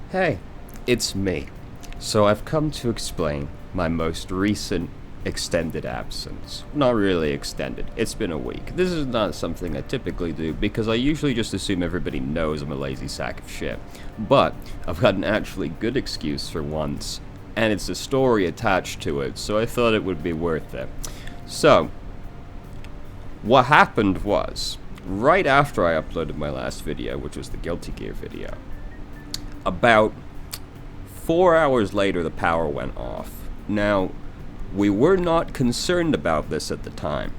Hey, it's me. So I've come to explain my most recent extended absence. Not really extended, it's been a week. This is not something I typically do because I usually just assume everybody knows I'm a lazy sack of shit. But I've got an actually good excuse for once, and it's a story attached to it, so I thought it would be worth it. So, what happened was, right after I uploaded my last video, which was the Guilty Gear video, about 4 hours later, the power went off. Now, we were not concerned about this at the time,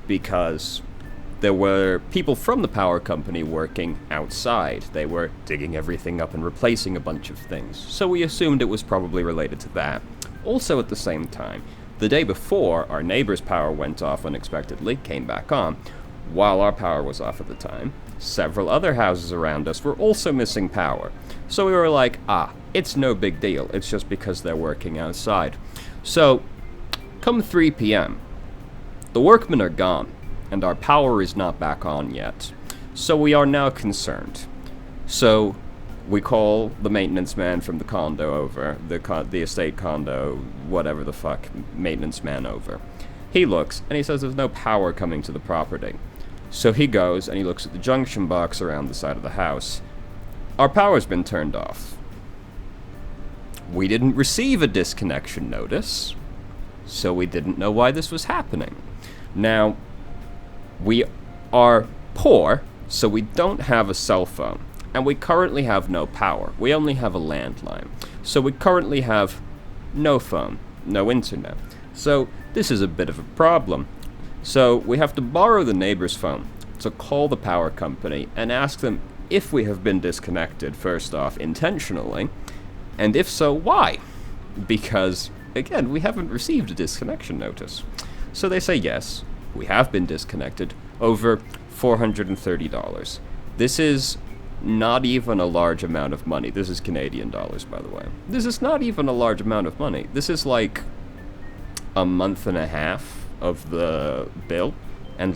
because there were people from the power company working outside. They were digging everything up and replacing a bunch of things, so we assumed it was probably related to that. Also at the same time, the day before, our neighbor's power went off unexpectedly, came back on, while our power was off at the time. Several other houses around us were also missing power. So we were like, it's no big deal. It's just because they're working outside. So, come 3 p.m., the workmen are gone, and our power is not back on yet. So we are now concerned. So, we call the maintenance man from the condo over, the estate condo, whatever the fuck, maintenance man over. He looks, and he says there's no power coming to the property. So he goes, and he looks at the junction box around the side of the house. Our power's been turned off. We didn't receive a disconnection notice, so we didn't know why this was happening. Now, we are poor, so we don't have a cell phone, and we currently have no power. We only have a landline. So we currently have no phone, no internet. So this is a bit of a problem. So we have to borrow the neighbor's phone to call the power company and ask them if we have been disconnected, first off, intentionally, and if so, why? Because, again, we haven't received a disconnection notice. So they say yes, we have been disconnected, over $430. This is not even a large amount of money. This is Canadian dollars, by the way. This is not even a large amount of money. This is like a month and a half of the bill, and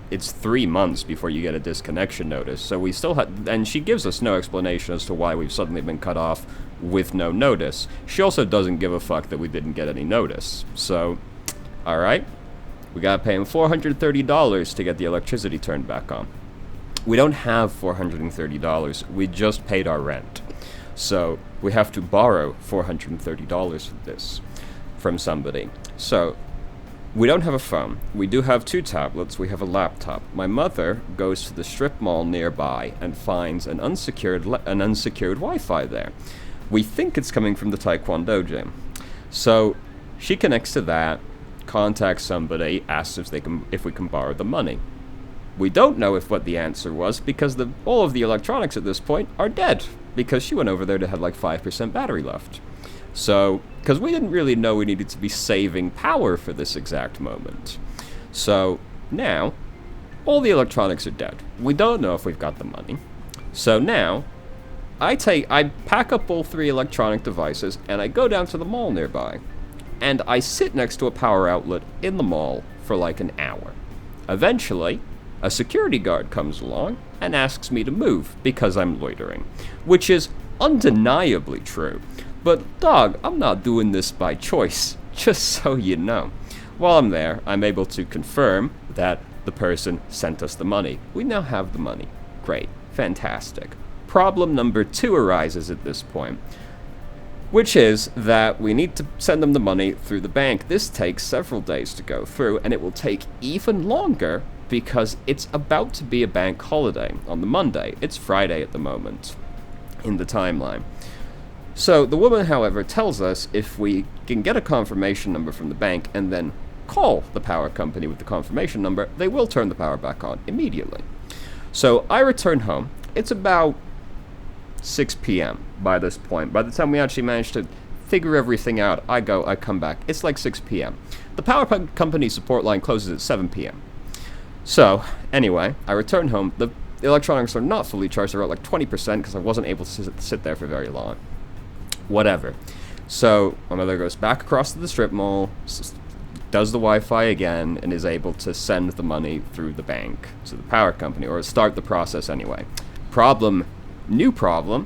it's 3 months before you get a disconnection notice. So we still had, and she gives us no explanation as to why we've suddenly been cut off with no notice. She also doesn't give a fuck that we didn't get any notice. So, alright, we gotta pay him $430 to get the electricity turned back on. We don't have $430, we just paid our rent. So we have to borrow $430 for this from somebody. So, we don't have a phone. We do have 2 tablets. We have a laptop. My mother goes to the strip mall nearby and finds an unsecured Wi-Fi there. We think it's coming from the Taekwondo gym. So she connects to that, contacts somebody, asks if we can borrow the money. We don't know what the answer was because all of the electronics at this point are dead because she went over there to have like 5% battery left. So, because we didn't really know we needed to be saving power for this exact moment. So, now, all the electronics are dead. We don't know if we've got the money. So now, I pack up all 3 electronic devices, and I go down to the mall nearby. And I sit next to a power outlet in the mall for like an hour. Eventually, a security guard comes along and asks me to move because I'm loitering. Which is undeniably true. But, dog, I'm not doing this by choice, just so you know. While I'm there, I'm able to confirm that the person sent us the money. We now have the money. Great. Fantastic. Problem number 2 arises at this point, which is that we need to send them the money through the bank. This takes several days to go through, and it will take even longer because it's about to be a bank holiday on the Monday. It's Friday at the moment in the timeline. So the woman, however, tells us if we can get a confirmation number from the bank and then call the power company with the confirmation number, they will turn the power back on immediately. So I return home. It's about 6 p.m. by this point. By the time we actually manage to figure everything out, I come back. It's like 6 p.m. The power company support line closes at 7 p.m. So, anyway, I return home. The electronics are not fully charged. They're at like 20% because I wasn't able to sit there for very long. Whatever. So my mother goes back across to the strip mall, does the Wi-Fi again, and is able to send the money through the bank to the power company, or start the process anyway. New problem,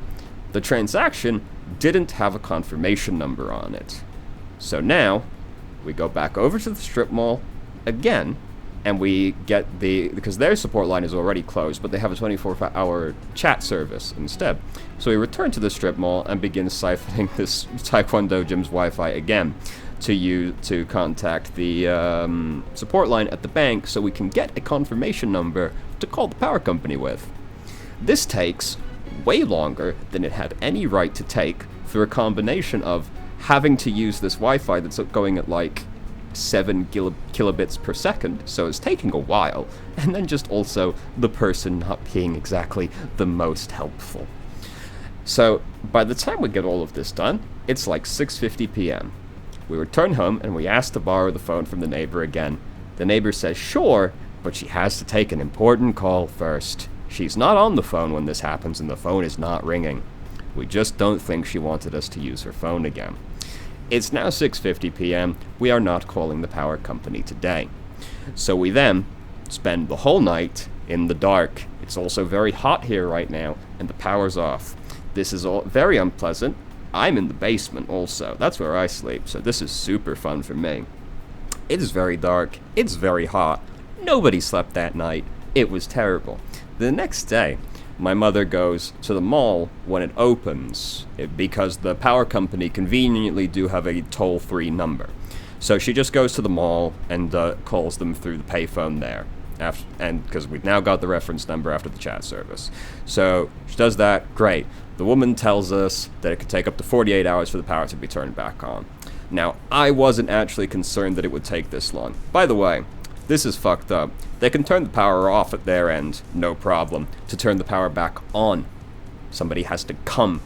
the transaction didn't have a confirmation number on it. So now, we go back over to the strip mall again, and we get because their support line is already closed, but they have a 24-hour chat service instead. So we return to the strip mall and begin siphoning this Taekwondo gym's Wi-Fi again to contact the support line at the bank so we can get a confirmation number to call the power company with. This takes way longer than it had any right to take through a combination of having to use this Wi-Fi that's going at like 7 kilobits per second, so it's taking a while, and then just also the person not being exactly the most helpful. So by the time we get all of this done, it's like 6:50 p.m. We return home and we ask to borrow the phone from the neighbor again. The neighbor says sure, but she has to take an important call first. She's not on the phone when this happens and the phone is not ringing. We just don't think she wanted us to use her phone again. It's now 6:50 p.m. We are not calling the power company today. So we then spend the whole night in the dark. It's also very hot here right now, and the power's off. This is all very unpleasant. I'm in the basement also. That's where I sleep, so this is super fun for me. It is very dark. It's very hot. Nobody slept that night. It was terrible. The next day, my mother goes to the mall when it opens because the power company conveniently do have a toll-free number. So she just goes to the mall and calls them through the payphone there. And because we've now got the reference number after the chat service. So she does that, great. The woman tells us that it could take up to 48 hours for the power to be turned back on. Now, I wasn't actually concerned that it would take this long. By the way, this is fucked up. They can turn the power off at their end, no problem. To turn the power back on, somebody has to come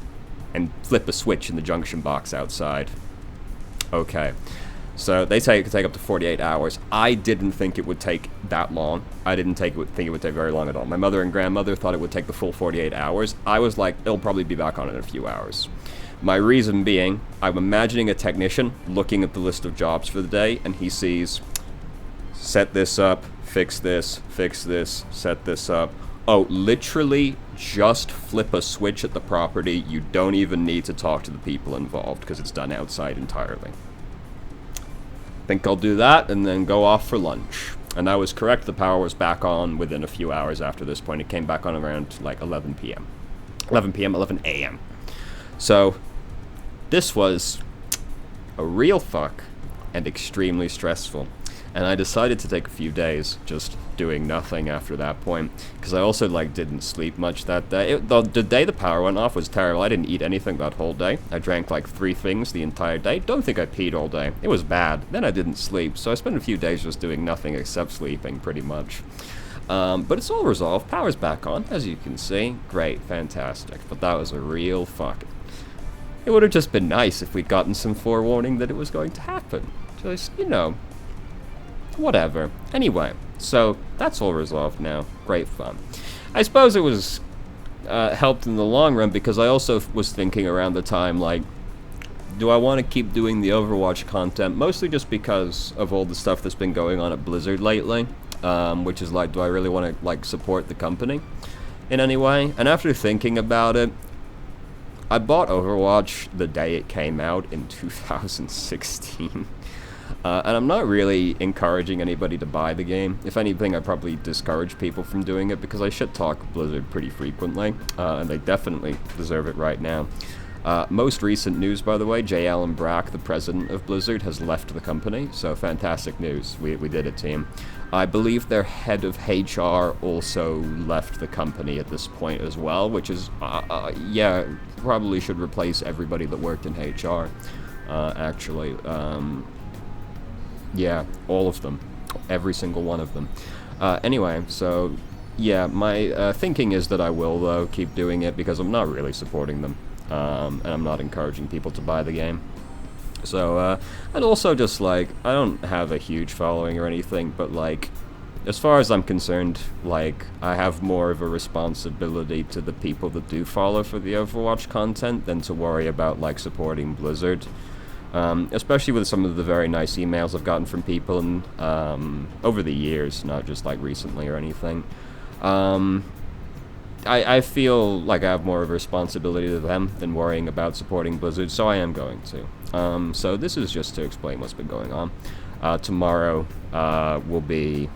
and flip a switch in the junction box outside. Okay. So they say it could take up to 48 hours. I didn't think it would take that long. I didn't think it would take very long at all. My mother and grandmother thought it would take the full 48 hours. I was like, it'll probably be back on in a few hours. My reason being, I'm imagining a technician looking at the list of jobs for the day, and he sees, set this up, fix this, set this up. Oh, literally just flip a switch at the property. You don't even need to talk to the people involved because it's done outside entirely. Think I'll do that and then go off for lunch. And I was correct, the power was back on within a few hours after this point. It came back on around like 11 a.m. So this was a real fuck and extremely stressful. And I decided to take a few days just doing nothing after that point, because I also didn't sleep much that day. The day the power went off was terrible. I didn't eat anything that whole day. I drank 3 things the entire day. Don't think I peed all day. It was bad. Then I didn't sleep, so I spent a few days just doing nothing except sleeping, pretty much. But it's all resolved. Power's back on, as you can see. Great, fantastic. But that was a real fuck. It would have just been nice if we'd gotten some forewarning that it was going to happen. Just, whatever. Anyway, so that's all resolved now. Great fun. I suppose it was helped in the long run because I also was thinking around the time, do I want to keep doing the Overwatch content? Mostly just because of all the stuff that's been going on at Blizzard lately, which is do I really want to support the company in any way? And after thinking about it, I bought Overwatch the day it came out in 2016. And I'm not really encouraging anybody to buy the game. If anything, I probably discourage people from doing it because I shit talk Blizzard pretty frequently, and they definitely deserve it right now. Most recent news, by the way, J. Allen Brack, the president of Blizzard, has left the company, so fantastic news. We did it, team. I believe their head of HR also left the company at this point as well, which is, yeah, probably should replace everybody that worked in HR, actually. Yeah, all of them. Every single one of them. Anyway, so, yeah, my thinking is that I will, though, keep doing it because I'm not really supporting them. And I'm not encouraging people to buy the game. So, and also just, I don't have a huge following or anything, but, as far as I'm concerned, I have more of a responsibility to the people that do follow for the Overwatch content than to worry about, supporting Blizzard. Especially with some of the very nice emails I've gotten from people and, over the years, not just recently or anything. I feel like I have more of a responsibility to them than worrying about supporting Blizzard, so I am going to. So this is just to explain what's been going on. Tomorrow will be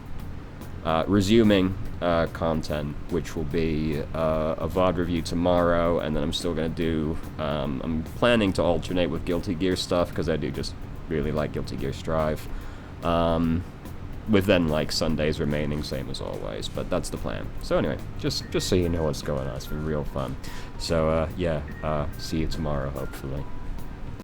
resuming content, which will be a VoD review tomorrow, and then I'm still going to do, I'm planning to alternate with Guilty Gear stuff, because I do just really like Guilty Gear Strive. With then, like, Sundays remaining, same as always, but that's the plan. So anyway, just so you know what's going on, it's been real fun. So, yeah, see you tomorrow, hopefully.